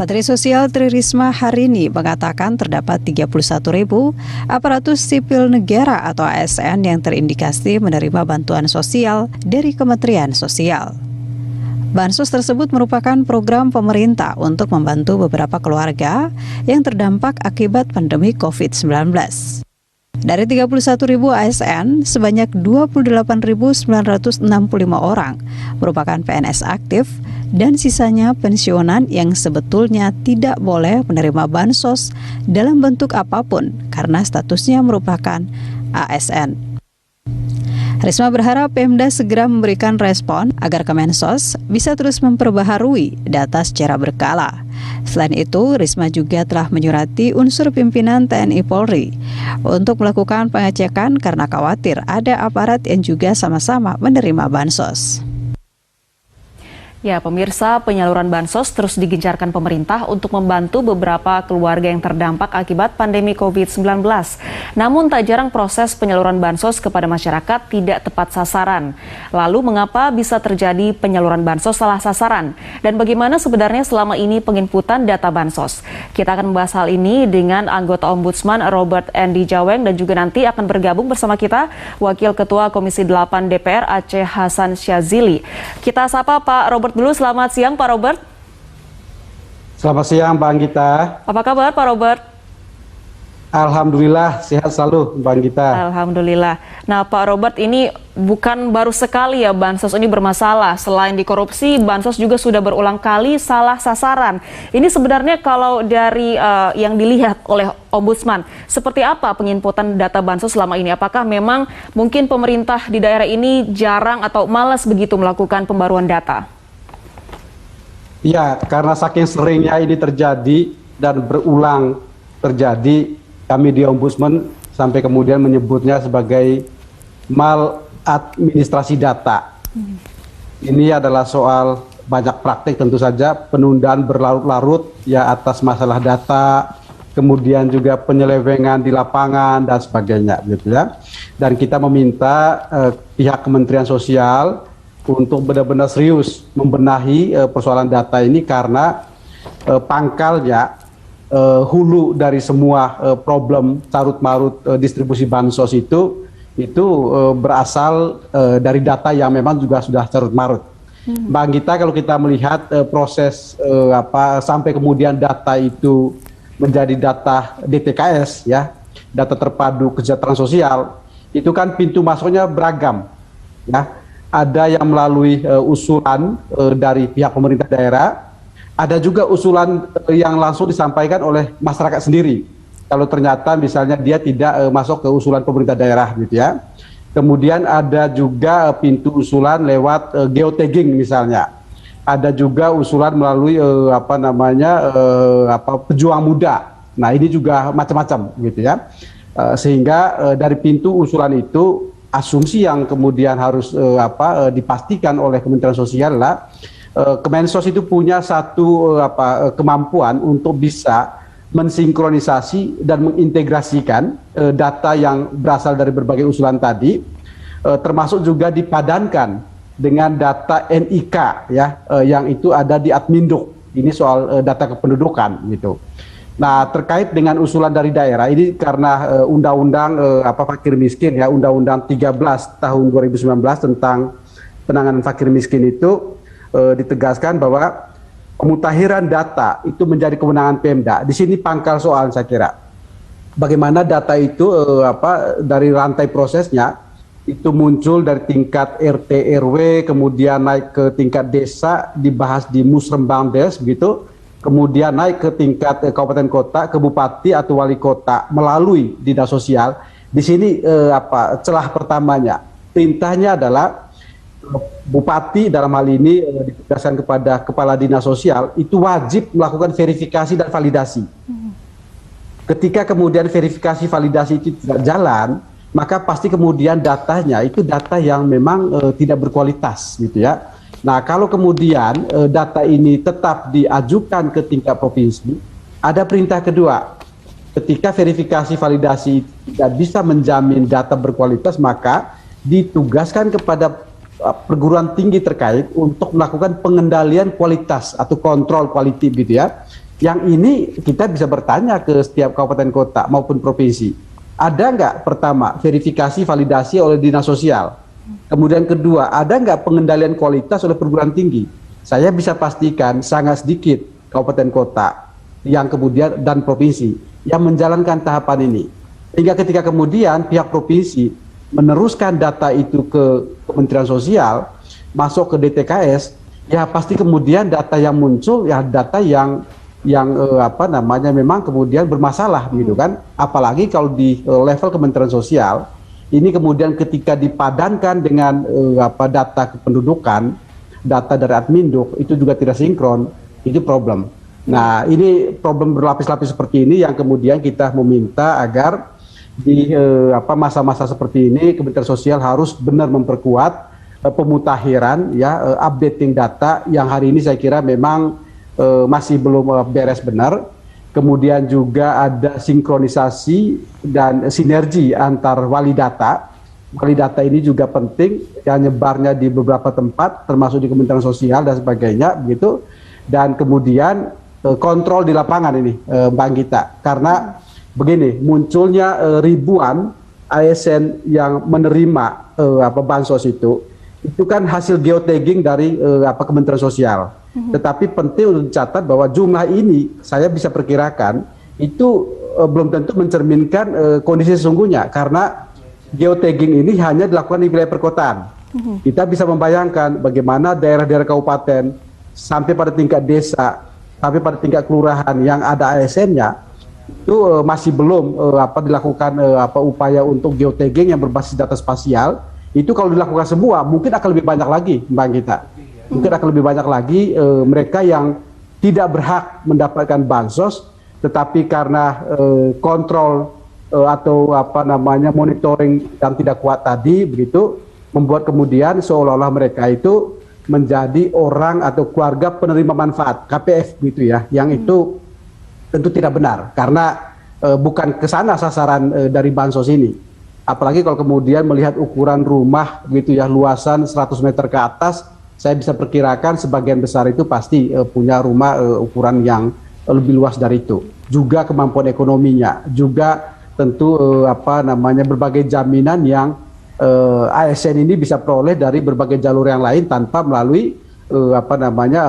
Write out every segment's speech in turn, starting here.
Menteri Sosial Tri Risma hari ini mengatakan terdapat 31.000 aparatus sipil negara atau ASN yang terindikasi menerima bantuan sosial dari Kementerian Sosial. Bansos tersebut merupakan program pemerintah untuk membantu beberapa keluarga yang terdampak akibat pandemi COVID-19. Dari 31.000 ASN, sebanyak 28.965 orang merupakan PNS aktif dan sisanya pensiunan yang sebetulnya tidak boleh menerima bansos dalam bentuk apapun karena statusnya merupakan ASN. Risma berharap Pemda segera memberikan respon agar Kemensos bisa terus memperbaharui data secara berkala. Selain itu, Risma juga telah menyurati unsur pimpinan TNI Polri untuk melakukan pengecekan karena khawatir ada aparat yang juga sama-sama menerima bansos. Ya, pemirsa, penyaluran bansos terus digencarkan pemerintah untuk membantu beberapa keluarga yang terdampak akibat pandemi COVID-19. Namun tak jarang proses penyaluran bansos kepada masyarakat tidak tepat sasaran. Lalu mengapa bisa terjadi penyaluran bansos salah sasaran? Dan bagaimana sebenarnya selama ini penginputan data bansos? Kita akan membahas hal ini dengan anggota Ombudsman Robert Endi Jaweng dan juga nanti akan bergabung bersama kita Wakil Ketua Komisi 8 DPR Aceh Hasan Syazili. Kita sapa Pak Robert dulu. Selamat siang Pak Robert. Selamat siang Mbak Anggita. Apa kabar Pak Robert? Alhamdulillah sehat selalu Mbak Anggita. Alhamdulillah. Nah Pak Robert, ini bukan baru sekali ya bansos ini bermasalah. Selain dikorupsi, bansos juga sudah berulang kali salah sasaran. Ini sebenarnya kalau dari yang dilihat oleh Ombudsman, seperti apa penginputan data bansos selama ini? Apakah memang mungkin pemerintah di daerah ini jarang atau malas begitu melakukan pembaruan data? Ya, karena saking seringnya ini terjadi dan berulang terjadi, kami di Ombudsman sampai kemudian menyebutnya sebagai maladministrasi data. Ini adalah soal banyak praktik tentu saja, penundaan berlarut-larut ya atas masalah data, kemudian juga penyelewengan di lapangan dan sebagainya gitu ya. Dan kita meminta pihak Kementerian Sosial untuk benar-benar serius membenahi persoalan data ini karena pangkalnya hulu dari semua problem carut-marut distribusi bansos itu berasal dari data yang memang juga sudah carut-marut. Mbak Gita, kalau kita melihat proses sampai kemudian data itu menjadi data DTKS ya, data terpadu kesejahteraan sosial, itu kan pintu masuknya beragam ya. Ada yang melalui usulan dari pihak pemerintah daerah, ada juga usulan yang langsung disampaikan oleh masyarakat sendiri. Kalau ternyata misalnya dia tidak masuk ke usulan pemerintah daerah gitu ya. Kemudian ada juga pintu usulan lewat geotagging misalnya. Ada juga usulan melalui pejuang muda. Nah ini juga macam-macam gitu ya. Sehingga dari pintu usulan itu asumsi yang kemudian harus dipastikan oleh Kementerian Sosial adalah Kemensos itu punya satu kemampuan untuk bisa mensinkronisasi dan mengintegrasikan data yang berasal dari berbagai usulan tadi, termasuk juga dipadankan dengan data NIK ya, yang itu ada di Adminduk. Ini soal data kependudukan gitu. Nah, terkait dengan usulan dari daerah ini karena undang-undang fakir miskin ya, Undang-Undang 13 tahun 2019 tentang penanganan fakir miskin itu ditegaskan bahwa pemutakhiran data itu menjadi kewenangan Pemda. Di sini pangkal soal saya kira. Bagaimana data itu dari rantai prosesnya itu muncul dari tingkat RT RW, kemudian naik ke tingkat desa, dibahas di Musrembangdes begitu. Kemudian naik ke tingkat kabupaten kota, ke bupati atau wali kota melalui dinas sosial. Di sini celah pertamanya, perintahnya adalah bupati dalam hal ini ditugaskan kepada kepala dinas sosial itu wajib melakukan verifikasi dan validasi. Ketika kemudian verifikasi validasi itu tidak jalan, maka pasti kemudian datanya itu data yang memang tidak berkualitas gitu ya. Nah, kalau kemudian data ini tetap diajukan ke tingkat provinsi, ada perintah kedua. Ketika verifikasi validasi tidak bisa menjamin data berkualitas, maka ditugaskan kepada perguruan tinggi terkait untuk melakukan pengendalian kualitas atau kontrol kualiti gitu ya. Yang ini kita bisa bertanya ke setiap kabupaten kota maupun provinsi. Ada nggak pertama verifikasi validasi oleh dinas sosial? Kemudian kedua, ada nggak pengendalian kualitas oleh perguruan tinggi? Saya bisa pastikan sangat sedikit kabupaten kota yang kemudian dan provinsi yang menjalankan tahapan ini. Sehingga ketika kemudian pihak provinsi meneruskan data itu ke Kementerian Sosial, masuk ke DTKS, ya pasti kemudian data yang muncul ya data yang memang kemudian bermasalah gitu kan. Apalagi kalau di level Kementerian Sosial ini kemudian ketika dipadankan dengan data kependudukan, data dari Adminduk itu juga tidak sinkron, itu problem. Nah, ini problem berlapis-lapis seperti ini yang kemudian kita meminta agar di masa-masa seperti ini Kementerian Sosial harus benar memperkuat pemutakhiran ya updating data yang hari ini saya kira memang masih belum beres benar. Kemudian juga ada sinkronisasi dan sinergi antar wali data. Wali data ini juga penting, yang nyebarnya di beberapa tempat, termasuk di Kementerian Sosial dan sebagainya, begitu. Dan kemudian kontrol di lapangan ini, Mbak Gita. Karena begini, munculnya ribuan ASN yang menerima bansos itu kan hasil geotagging dari Kementerian Sosial. Tetapi penting untuk dicatat bahwa jumlah ini saya bisa perkirakan itu belum tentu mencerminkan kondisi sesungguhnya, karena geotagging ini hanya dilakukan di wilayah perkotaan. Kita bisa membayangkan bagaimana daerah-daerah kabupaten sampai pada tingkat desa, sampai pada tingkat kelurahan yang ada ASN-nya itu masih belum dilakukan upaya untuk geotagging yang berbasis data spasial. Itu kalau dilakukan semua mungkin akan lebih banyak lagi, Mbak Gita. Mungkin akan lebih banyak lagi mereka yang tidak berhak mendapatkan bansos, tetapi karena kontrol atau monitoring yang tidak kuat tadi, begitu membuat kemudian seolah-olah mereka itu menjadi orang atau keluarga penerima manfaat (KPF) gitu ya, yang itu tentu tidak benar karena bukan ke sana sasaran dari bansos ini. Apalagi kalau kemudian melihat ukuran rumah gitu ya, luasan 100 meter ke atas, saya bisa perkirakan sebagian besar itu pasti punya rumah ukuran yang lebih luas dari itu. Juga kemampuan ekonominya, juga tentu berbagai jaminan yang ASN ini bisa peroleh dari berbagai jalur yang lain tanpa melalui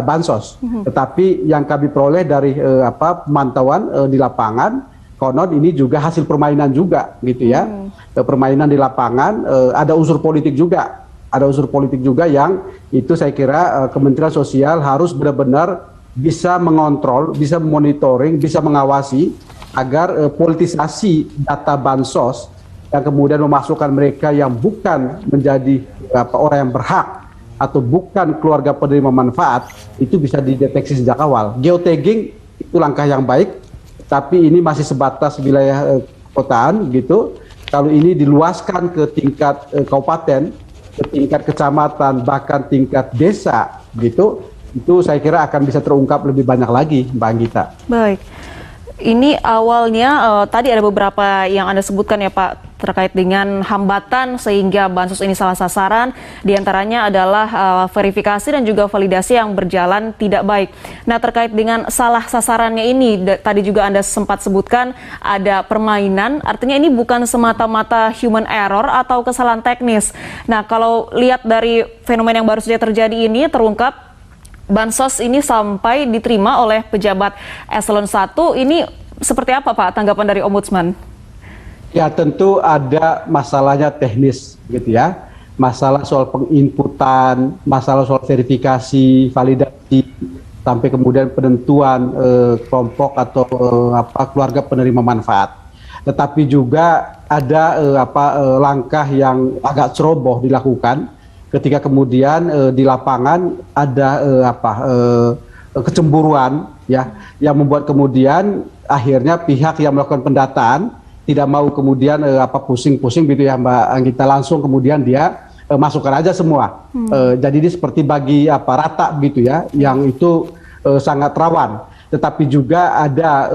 bansos. Tetapi yang kami peroleh dari pemantauan di lapangan, konon ini juga hasil permainan juga gitu ya. Permainan di lapangan, ada unsur politik juga. Ada unsur politik juga yang itu saya kira Kementerian Sosial harus benar-benar bisa mengontrol, bisa monitoring, bisa mengawasi agar politisasi data bansos yang kemudian memasukkan mereka yang bukan menjadi orang yang berhak atau bukan keluarga penerima manfaat itu bisa dideteksi sejak awal. Geotagging itu langkah yang baik, tapi ini masih sebatas wilayah kotaan gitu. Kalau ini diluaskan ke tingkat kabupaten, ke tingkat kecamatan, bahkan tingkat desa gitu, itu saya kira akan bisa terungkap lebih banyak lagi, Mbak Anggita. Baik. Ini awalnya tadi ada beberapa yang Anda sebutkan ya Pak terkait dengan hambatan sehingga bansos ini salah sasaran, diantaranya adalah verifikasi dan juga validasi yang berjalan tidak baik. Nah terkait dengan salah sasarannya ini, tadi juga Anda sempat sebutkan ada permainan, artinya ini bukan semata-mata human error atau kesalahan teknis. Nah kalau lihat dari fenomena yang baru saja terjadi ini terungkap, bansos ini sampai diterima oleh pejabat eselon 1, ini seperti apa Pak tanggapan dari Ombudsman? Ya tentu ada masalahnya teknis gitu ya, masalah soal penginputan, masalah soal verifikasi, validasi, sampai kemudian penentuan kelompok atau keluarga penerima manfaat. Tetapi juga ada langkah yang agak ceroboh dilakukan ketika kemudian di lapangan ada kecemburuan ya yang membuat kemudian akhirnya pihak yang melakukan pendataan tidak mau kemudian pusing-pusing gitu ya Mbak Anggita, langsung kemudian dia masukkan aja semua. Jadi ini seperti bagi rata gitu ya, yang itu sangat rawan. Tetapi juga ada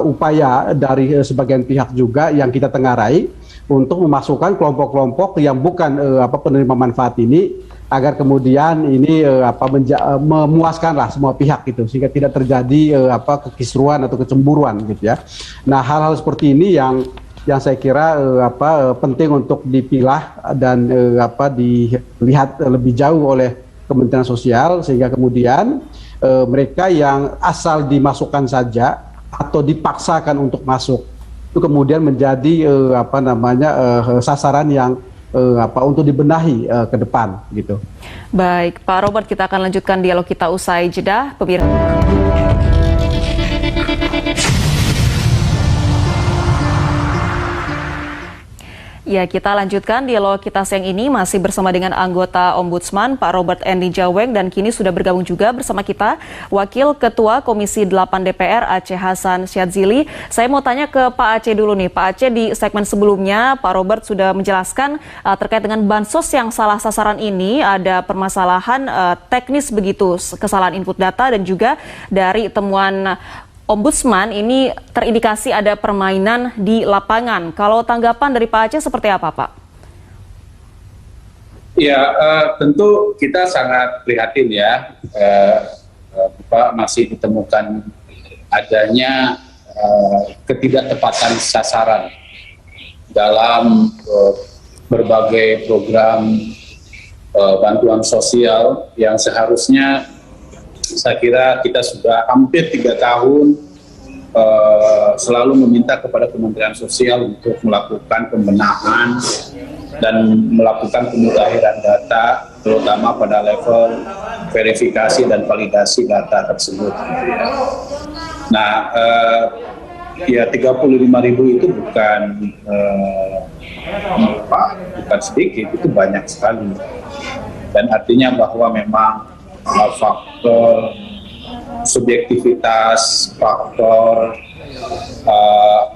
upaya dari sebagian pihak juga yang kita tengarai untuk memasukkan kelompok-kelompok yang bukan penerima manfaat ini agar kemudian ini memuaskanlah semua pihak gitu, sehingga tidak terjadi kekisruan atau kecemburuan gitu ya. Nah, hal-hal seperti ini yang saya kira penting untuk dipilah dan dilihat lebih jauh oleh Kementerian Sosial, sehingga kemudian mereka yang asal dimasukkan saja atau dipaksakan untuk masuk itu kemudian menjadi sasaran yang untuk dibenahi ke depan gitu. Baik, Pak Robert, kita akan lanjutkan dialog kita usai jeda, pemirsa. Ya, kita lanjutkan dialog kita siang ini masih bersama dengan anggota Ombudsman Pak Robert Endi Jaweng, dan kini sudah bergabung juga bersama kita Wakil Ketua Komisi 8 DPR Aceh Hasan Syadzili. Saya mau tanya ke Pak Aceh dulu nih. Pak Aceh, di segmen sebelumnya Pak Robert sudah menjelaskan terkait dengan bansos yang salah sasaran ini ada permasalahan teknis begitu, kesalahan input data, dan juga dari temuan Ombudsman ini terindikasi ada permainan di lapangan. Kalau tanggapan dari Pak Aceh seperti apa, Pak? Ya, tentu kita sangat prihatin ya, Pak, masih ditemukan adanya ketidaktepatan sasaran dalam berbagai program bantuan sosial yang seharusnya saya kira kita sudah hampir 3 tahun selalu meminta kepada Kementerian Sosial untuk melakukan pembenahan dan melakukan pemutahiran data, terutama pada level verifikasi dan validasi data tersebut. Nah, ya 35.000 itu bukan sedikit, itu banyak sekali. Dan artinya bahwa memang faktor subjektivitas, faktor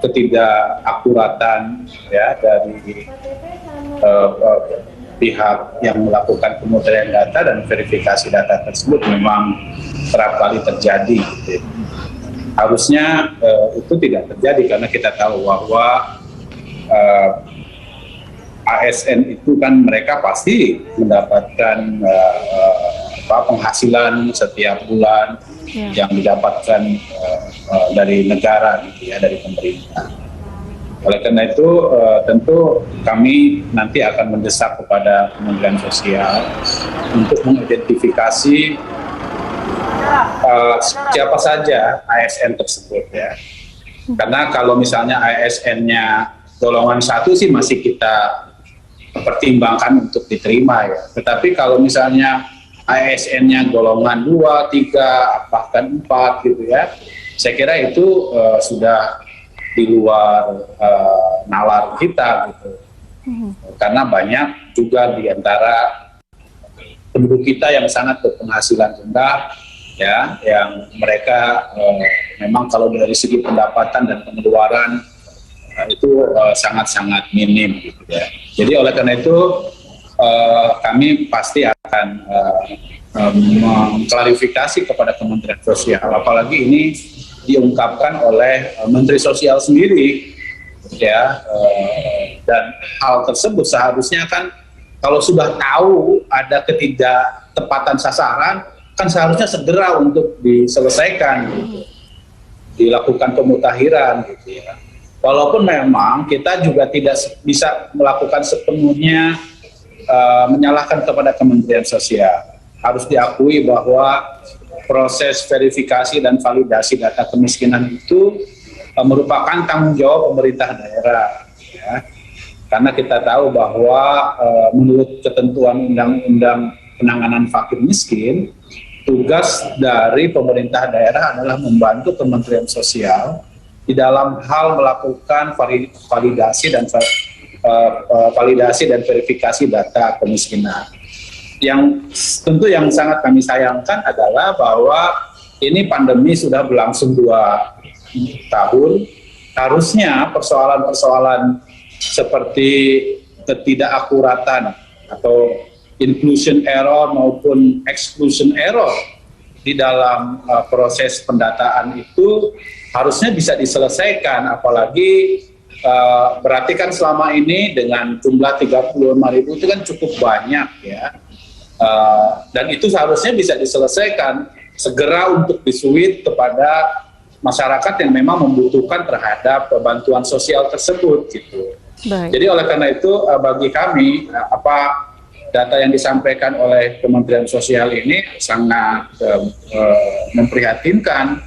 ketidakakuratan ya dari pihak yang melakukan pemutahiran data dan verifikasi data tersebut memang kerap kali terjadi. Gitu. Harusnya itu tidak terjadi karena kita tahu bahwa ASN itu kan mereka pasti mendapatkan penghasilan setiap bulan yang didapatkan dari negara, gitu ya, dari pemerintah. Oleh karena itu tentu kami nanti akan mendesak kepada Kementerian Sosial untuk mengidentifikasi siapa saja ASN tersebut ya. Karena kalau misalnya ASN-nya golongan 1 sih masih kita pertimbangkan untuk diterima ya. Tetapi kalau misalnya ASN-nya golongan 2, 3, bahkan 4 gitu ya, saya kira itu sudah di luar nalar kita gitu. Karena banyak juga di antara penduduk kita yang sangat berpenghasilan rendah ya, yang mereka memang kalau dari segi pendapatan dan pengeluaran itu sangat-sangat minim gitu ya. Jadi oleh karena itu kami pasti akan mengklarifikasi kepada Kementerian Sosial, apalagi ini diungkapkan oleh Menteri Sosial sendiri ya, dan hal tersebut seharusnya kan kalau sudah tahu ada ketidaktepatan sasaran kan seharusnya segera untuk diselesaikan gitu, dilakukan pemutahiran gitu ya. Walaupun memang kita juga tidak bisa melakukan sepenuhnya menyalahkan kepada Kementerian Sosial. Harus diakui bahwa proses verifikasi dan validasi data kemiskinan itu merupakan tanggung jawab pemerintah daerah. Ya. Karena kita tahu bahwa menurut ketentuan Undang-Undang Penanganan Fakir Miskin, tugas dari pemerintah daerah adalah membantu Kementerian Sosial di dalam hal melakukan validasi dan verifikasi data kemiskinan. Yang tentu yang sangat kami sayangkan adalah bahwa ini pandemi sudah berlangsung 2 tahun. Harusnya persoalan-persoalan seperti ketidakakuratan atau inclusion error maupun exclusion error di dalam proses pendataan itu harusnya bisa diselesaikan, apalagi berarti kan selama ini dengan jumlah 35.000 itu kan cukup banyak ya. Dan itu seharusnya bisa diselesaikan segera untuk disuit kepada masyarakat yang memang membutuhkan terhadap bantuan sosial tersebut gitu. Baik. Jadi oleh karena itu bagi kami apa data yang disampaikan oleh Kementerian Sosial ini sangat memprihatinkan,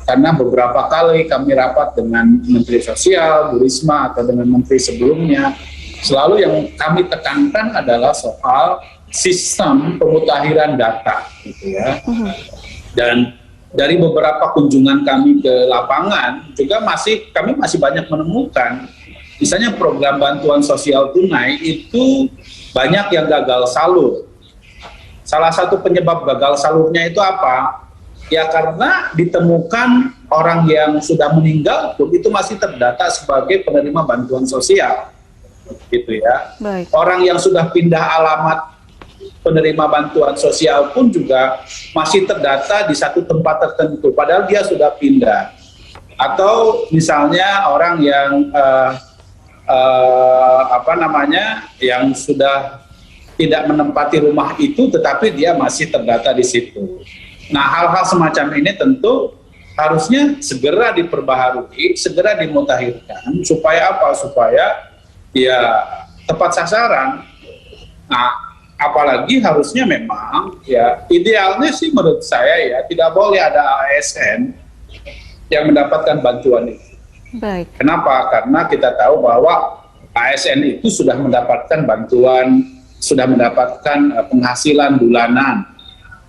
karena beberapa kali kami rapat dengan Menteri Sosial, Bu Risma, atau dengan Menteri sebelumnya, selalu yang kami tekankan adalah soal sistem pemutakhiran data, gitu ya. Dan dari beberapa kunjungan kami ke lapangan juga kami masih banyak menemukan, misalnya program bantuan sosial tunai itu banyak yang gagal salur. Salah satu penyebab gagal salurnya itu apa? Ya karena ditemukan orang yang sudah meninggal pun itu masih terdata sebagai penerima bantuan sosial, gitu ya. Baik. Orang yang sudah pindah alamat penerima bantuan sosial pun juga masih terdata di satu tempat tertentu, padahal dia sudah pindah. Atau misalnya orang yang yang sudah tidak menempati rumah itu, tetapi dia masih terdata di situ. Nah, hal-hal semacam ini tentu harusnya segera diperbaharui, segera dimutakhirkan, supaya apa? Supaya ya tepat sasaran. Nah, apalagi harusnya memang ya idealnya sih menurut saya ya tidak boleh ada ASN yang mendapatkan bantuan itu. Baik. Kenapa? Karena kita tahu bahwa ASN itu sudah mendapatkan bantuan, sudah mendapatkan penghasilan bulanan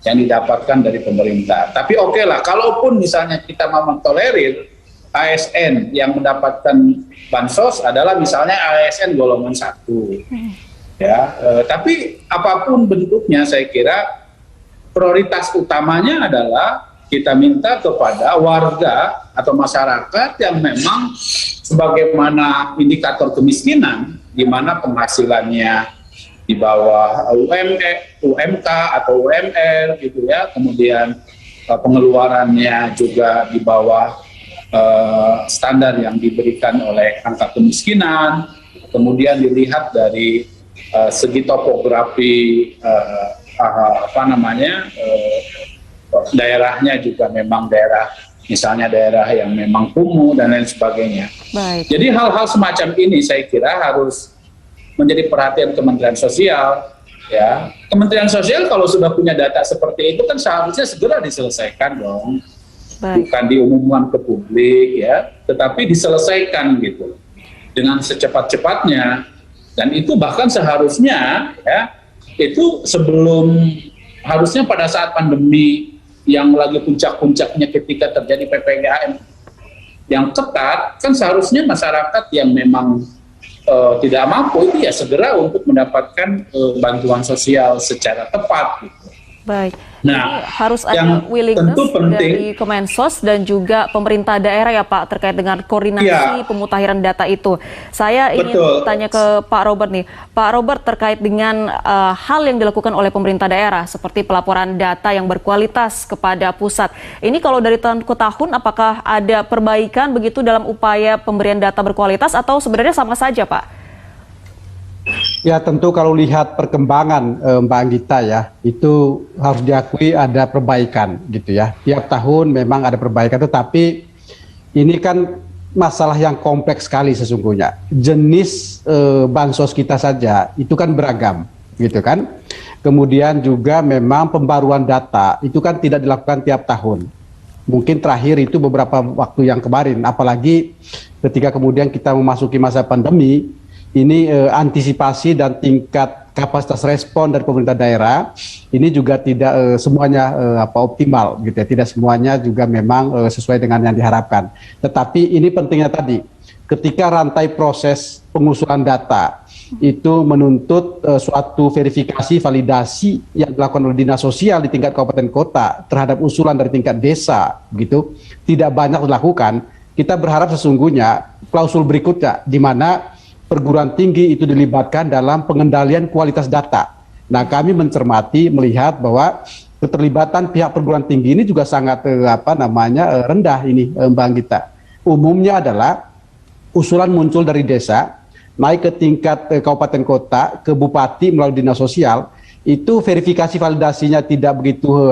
yang didapatkan dari pemerintah. Tapi oke lah, kalaupun misalnya kita mau mentolerir ASN yang mendapatkan bansos adalah misalnya ASN golongan 1. Ya, tapi apapun bentuknya saya kira prioritas utamanya adalah kita minta kepada warga atau masyarakat yang memang sebagaimana indikator kemiskinan, di mana penghasilannya di bawah UMK atau UMR gitu ya, kemudian pengeluarannya juga di bawah standar yang diberikan oleh angka kemiskinan, kemudian dilihat dari segi topografi daerahnya juga memang daerah, misalnya daerah yang memang kumuh dan lain sebagainya. Baik. Jadi hal-hal semacam ini saya kira harus menjadi perhatian Kementerian Sosial. Ya, Kementerian Sosial kalau sudah punya data seperti itu kan seharusnya segera diselesaikan dong. Baik. Bukan diumumkan ke publik ya, tetapi diselesaikan gitu dengan secepat-cepatnya. Dan itu bahkan seharusnya ya itu harusnya pada saat pandemi yang lagi puncak-puncaknya ketika terjadi PPKM yang ketat, kan seharusnya masyarakat yang memang tidak mampu itu ya segera untuk mendapatkan bantuan sosial secara tepat gitu. Baik. Nah, jadi harus ada yang willingness tentu penting, dari Kemensos dan juga pemerintah daerah ya Pak terkait dengan koordinasi pemutakhiran data itu. Saya ingin tanya ke Pak Robert nih. Pak Robert, terkait dengan hal yang dilakukan oleh pemerintah daerah seperti pelaporan data yang berkualitas kepada pusat. Ini kalau dari tahun ke tahun apakah ada perbaikan begitu dalam upaya pemberian data berkualitas atau sebenarnya sama saja Pak? Ya tentu kalau lihat perkembangan Mbak Anggita ya, itu harus diakui ada perbaikan gitu ya. Tiap tahun memang ada perbaikan, tetapi ini kan masalah yang kompleks sekali sesungguhnya. Jenis bansos kita saja itu kan beragam gitu kan. Kemudian juga memang pembaruan data itu kan tidak dilakukan tiap tahun. Mungkin terakhir itu beberapa waktu yang kemarin, apalagi ketika kemudian kita memasuki masa pandemi. Ini antisipasi dan tingkat kapasitas respon dari pemerintah daerah ini juga tidak semuanya optimal gitu ya, tidak semuanya juga memang sesuai dengan yang diharapkan. Tetapi ini pentingnya tadi, ketika rantai proses pengusulan data itu menuntut suatu verifikasi, validasi yang dilakukan oleh dinas sosial di tingkat kabupaten kota terhadap usulan dari tingkat desa, begitu tidak banyak dilakukan. Kita berharap sesungguhnya klausul berikutnya di mana perguruan tinggi itu dilibatkan dalam pengendalian kualitas data. Nah, kami mencermati melihat bahwa keterlibatan pihak perguruan tinggi ini juga sangat rendah ini Mbak Anggita. Umumnya adalah usulan muncul dari desa, naik ke tingkat kabupaten kota, ke bupati melalui dinas sosial, itu verifikasi validasinya tidak begitu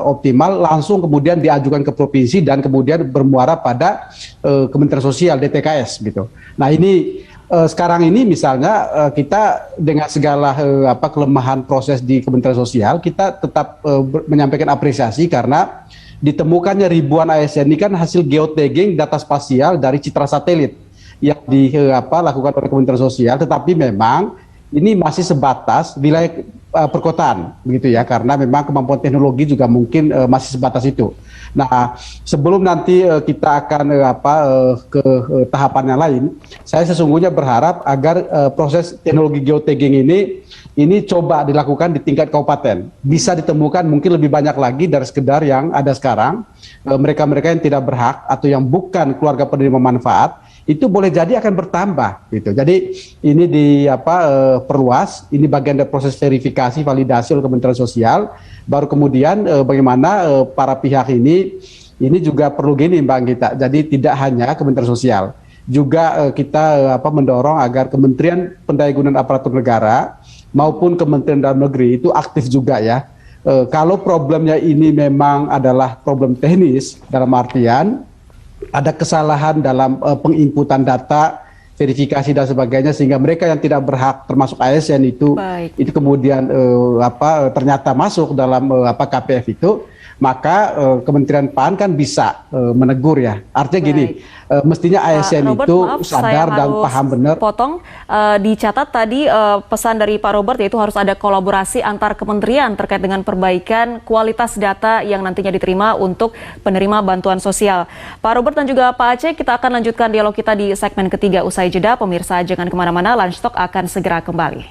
optimal, langsung kemudian diajukan ke provinsi dan kemudian bermuara pada Kementerian Sosial DTKS gitu. Nah ini sekarang ini misalnya kita dengan segala kelemahan proses di Kementerian Sosial, kita tetap menyampaikan apresiasi karena ditemukannya ribuan ASN ini kan hasil geotagging data spasial dari citra satelit yang dilakukan oleh Kementerian Sosial, tetapi memang ini masih sebatas wilayah perkotaan begitu ya, karena memang kemampuan teknologi juga mungkin masih sebatas itu. Nah, sebelum nanti kita akan ke tahapan yang lain, saya sesungguhnya berharap agar proses teknologi geotagging ini coba dilakukan di tingkat kabupaten. Bisa ditemukan mungkin lebih banyak lagi dari sekedar yang ada sekarang. Mereka-mereka yang tidak berhak atau yang bukan keluarga penerima manfaat, itu boleh jadi akan bertambah gitu. Jadi ini perluas, ini bagian dari proses verifikasi validasi oleh Kementerian Sosial. Baru kemudian bagaimana para pihak ini juga perlu gini Mbak Gita. Jadi tidak hanya Kementerian Sosial, juga kita mendorong agar Kementerian Pendayagunaan Aparatur Negara maupun Kementerian Dalam Negeri itu aktif juga ya. Kalau problemnya ini memang adalah problem teknis dalam artian ada kesalahan dalam penginputan data, verifikasi dan sebagainya, sehingga mereka yang tidak berhak termasuk ASN itu kemudian ternyata masuk dalam KPF itu, maka Kementerian PAN kan bisa menegur ya. Artinya gini, mestinya ASN Robert, itu maaf, sadar dan paham benar. Dicatat tadi pesan dari Pak Robert, yaitu harus ada kolaborasi antar kementerian terkait dengan perbaikan kualitas data yang nantinya diterima untuk penerima bantuan sosial. Pak Robert dan juga Pak Aceh, kita akan lanjutkan dialog kita di segmen ketiga usai jeda. Pemirsa jangan kemana-mana, Lunch Talk akan segera kembali.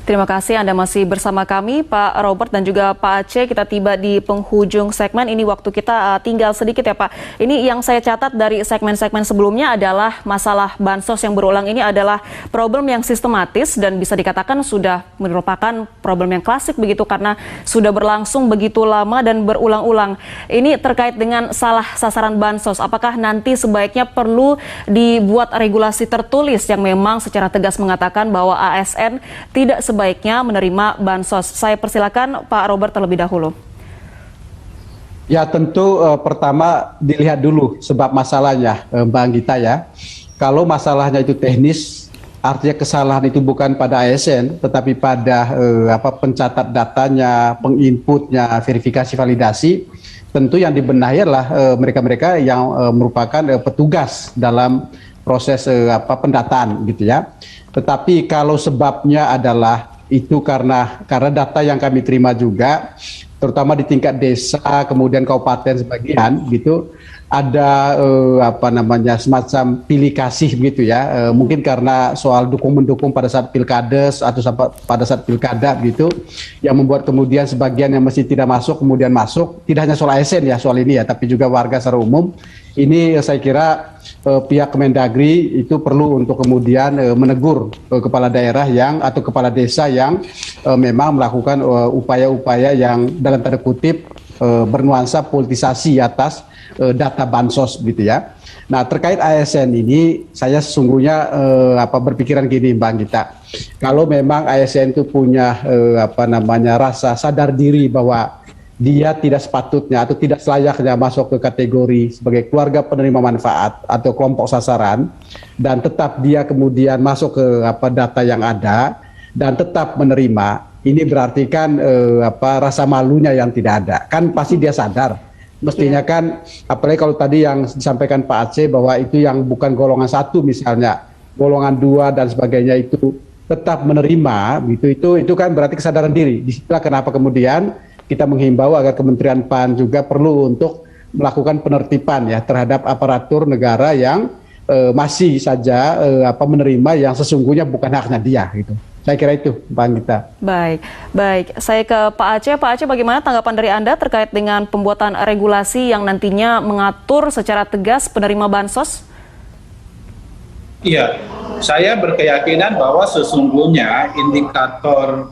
Terima kasih Anda masih bersama kami, Pak Robert dan juga Pak Aceh. Kita tiba di penghujung segmen ini, waktu kita tinggal sedikit ya Pak. Ini yang saya catat dari segmen-segmen sebelumnya adalah masalah bansos yang berulang ini adalah problem yang sistematis dan bisa dikatakan sudah merupakan problem yang klasik begitu karena sudah berlangsung begitu lama dan berulang-ulang. Ini terkait dengan salah sasaran bansos. Apakah nanti sebaiknya perlu dibuat regulasi tertulis yang memang secara tegas mengatakan bahwa ASN tidak sebaiknya menerima bansos? Saya persilakan Pak Robert terlebih dahulu. Ya tentu pertama dilihat dulu sebab masalahnya Mbak Anggita ya. Kalau masalahnya itu teknis, artinya kesalahan itu bukan pada ASN tetapi pada pencatat datanya, penginputnya, verifikasi validasi, tentu yang dibenahi adalah mereka-mereka yang merupakan petugas dalam proses pendataan gitu ya. Tetapi kalau sebabnya adalah itu karena data yang kami terima juga, terutama di tingkat desa, kemudian kabupaten sebagian gitu, ada semacam pilih kasih begitu ya, mungkin karena soal dukung-mendukung pada saat pilkades atau pada saat pilkada gitu, yang membuat kemudian sebagian yang masih tidak masuk kemudian masuk. Tidak hanya soal ASN ya soal ini ya, tapi juga warga secara umum. Ini saya kira pihak Kemendagri itu perlu untuk kemudian menegur kepala daerah atau kepala desa yang memang melakukan upaya-upaya yang dalam tanda kutip bernuansa politisasi atas data bansos gitu ya. Nah terkait ASN ini saya sesungguhnya berpikiran gini Mbak Gita, kalau memang ASN itu punya rasa sadar diri bahwa dia tidak sepatutnya atau tidak selayaknya masuk ke kategori sebagai keluarga penerima manfaat atau kelompok sasaran, dan tetap dia kemudian masuk ke data yang ada dan tetap menerima, ini berarti kan rasa malunya yang tidak ada, kan pasti dia sadar. Mestinya kan, apalagi kalau tadi yang disampaikan Pak Aceh bahwa itu yang bukan golongan 1 misalnya, golongan 2 dan sebagainya itu tetap menerima, itu kan berarti kesadaran diri. Disitulah kenapa kemudian kita menghimbau agar Kementerian PAN juga perlu untuk melakukan penertiban ya terhadap aparatur negara yang masih saja menerima yang sesungguhnya bukan haknya dia gitu. Saya kira itu, Mbak Anggita. Baik. Saya ke Pak Aceh. Pak Aceh, bagaimana tanggapan dari Anda terkait dengan pembuatan regulasi yang nantinya mengatur secara tegas penerima bansos? Iya, saya berkeyakinan bahwa sesungguhnya indikator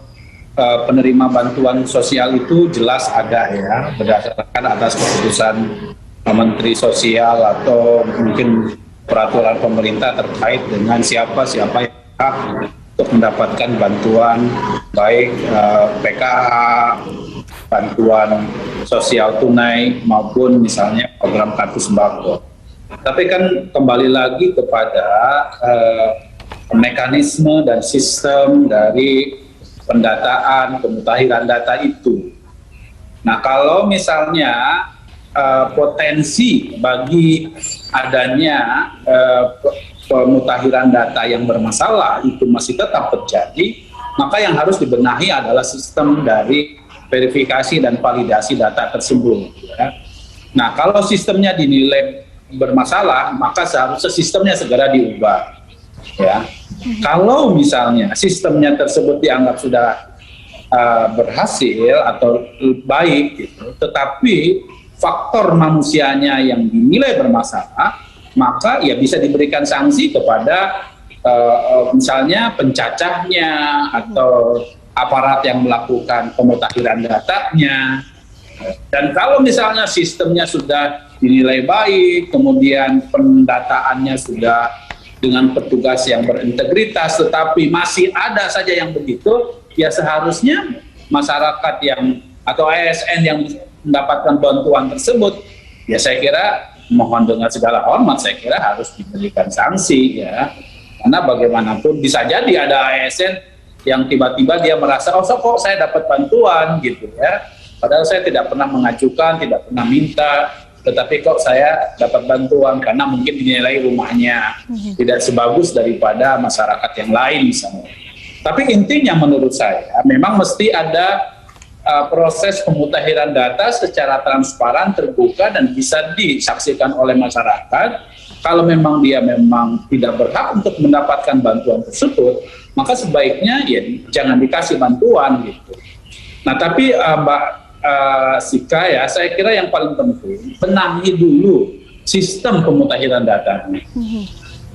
penerima bantuan sosial itu jelas ada ya, berdasarkan atas keputusan Menteri Sosial atau mungkin peraturan pemerintah terkait dengan siapa yang berhak untuk mendapatkan bantuan baik PKH, bantuan sosial tunai maupun misalnya program kartu sembako. Tapi kan kembali lagi kepada mekanisme dan sistem dari pendataan, pemutahiran data itu. Nah, kalau misalnya potensi bagi adanya pemutahiran data yang bermasalah itu masih tetap terjadi, maka yang harus dibenahi adalah sistem dari verifikasi dan validasi data tersebut. Ya. Nah, kalau sistemnya dinilai bermasalah, maka seharusnya sistemnya segera diubah. Ya, kalau misalnya sistemnya tersebut dianggap sudah berhasil atau baik, gitu, tetapi faktor manusianya yang dinilai bermasalah, maka ya bisa diberikan sanksi kepada misalnya pencacahnya atau aparat yang melakukan pemutakhiran datanya. Dan kalau misalnya sistemnya sudah dinilai baik, kemudian pendataannya sudah dengan petugas yang berintegritas, tetapi masih ada saja yang begitu, ya seharusnya masyarakat yang atau ASN yang mendapatkan bantuan tersebut, ya saya kira mohon dengan segala hormat, saya kira harus diberikan sanksi, ya. Karena bagaimanapun bisa jadi ada ASN yang tiba-tiba dia merasa, oh kok saya dapat bantuan gitu ya, padahal saya tidak pernah mengajukan, tidak pernah minta, tetapi kok saya dapat bantuan karena mungkin dinilai rumahnya tidak sebagus daripada masyarakat yang lain misalnya. Tapi intinya menurut saya memang mesti ada proses pemutakhiran data secara transparan, terbuka, dan bisa disaksikan oleh masyarakat. Kalau memang dia memang tidak berhak untuk mendapatkan bantuan tersebut, maka sebaiknya ya jangan dikasih bantuan gitu. Nah, tapi Mbak Sika, ya saya kira yang paling penting benahi dulu sistem pemutakhiran data ini.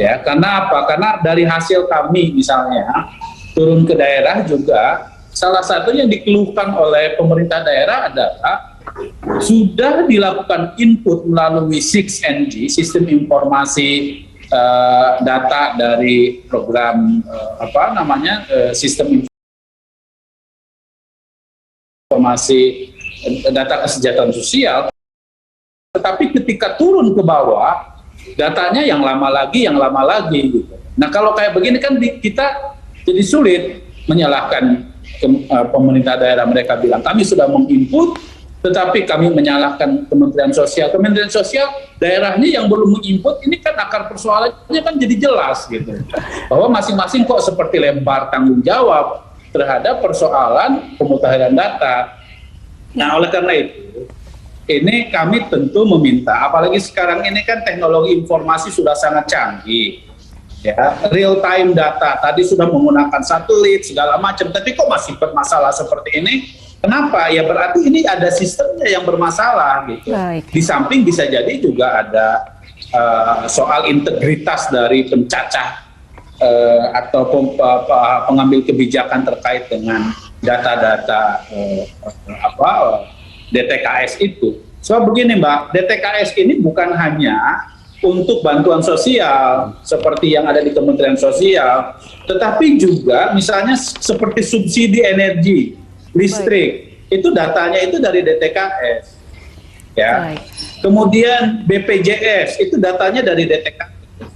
Ya, karena apa? Karena dari hasil kami misalnya turun ke daerah juga, salah satu yang dikeluhkan oleh pemerintah daerah adalah sudah dilakukan input melalui 6NG, sistem informasi data dari program sistem informasi data kesejahteraan sosial, tetapi ketika turun ke bawah datanya yang lama lagi gitu. Nah, kalau kayak begini kan kita jadi sulit menyalahkan pemerintah daerah. Mereka bilang kami sudah menginput, tetapi kami menyalahkan Kementerian Sosial. Kementerian Sosial daerahnya yang belum menginput, ini kan akar persoalannya kan jadi jelas gitu, bahwa masing-masing kok seperti lempar tanggung jawab terhadap persoalan pemutakhiran data. Nah, oleh karena itu ini kami tentu meminta, apalagi sekarang ini kan teknologi informasi sudah sangat canggih. Ya, real time data tadi sudah menggunakan satelit segala macam, tapi kok masih bermasalah seperti ini? Kenapa? Ya berarti ini ada sistemnya yang bermasalah gitu. Baik. Di samping bisa jadi juga ada soal integritas dari pencacah atau pengambil kebijakan terkait dengan data-data DTKS itu. Soal begini Mbak, DTKS ini bukan hanya untuk bantuan sosial seperti yang ada di Kementerian Sosial, tetapi juga misalnya seperti subsidi energi, listrik, itu datanya itu dari DTKS, ya. Kemudian BPJS itu datanya dari DTKS,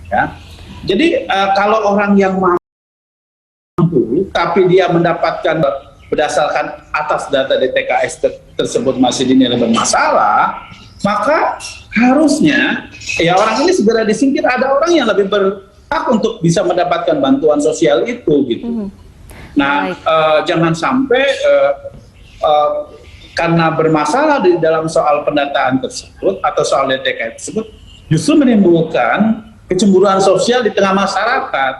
ya. Jadi kalau orang yang mampu, tapi dia mendapatkan berdasarkan atas data DTKS tersebut masih dinilai bermasalah, maka harusnya ya orang ini segera disingkir. Ada orang yang lebih berhak untuk bisa mendapatkan bantuan sosial itu gitu. Nah, jangan sampai karena bermasalah di dalam soal pendataan tersebut atau soal DTK tersebut justru menimbulkan kecemburuan sosial di tengah masyarakat.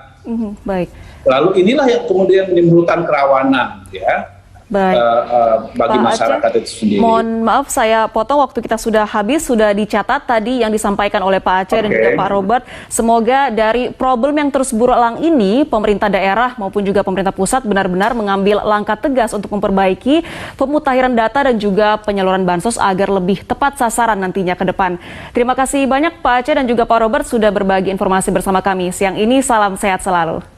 Baik. Lalu inilah yang kemudian menimbulkan kerawanan, ya. Baik. Bagi Pak masyarakat Aceh, itu sendiri. mohon maaf saya potong, waktu kita sudah habis, sudah dicatat tadi yang disampaikan oleh Pak Aceh dan juga Pak Robert. Semoga dari problem yang terus berulang ini, pemerintah daerah maupun juga pemerintah pusat benar-benar mengambil langkah tegas untuk memperbaiki pemutahiran data dan juga penyaluran bansos agar lebih tepat sasaran nantinya ke depan. Terima kasih banyak Pak Aceh dan juga Pak Robert sudah berbagi informasi bersama kami siang ini. Salam sehat selalu.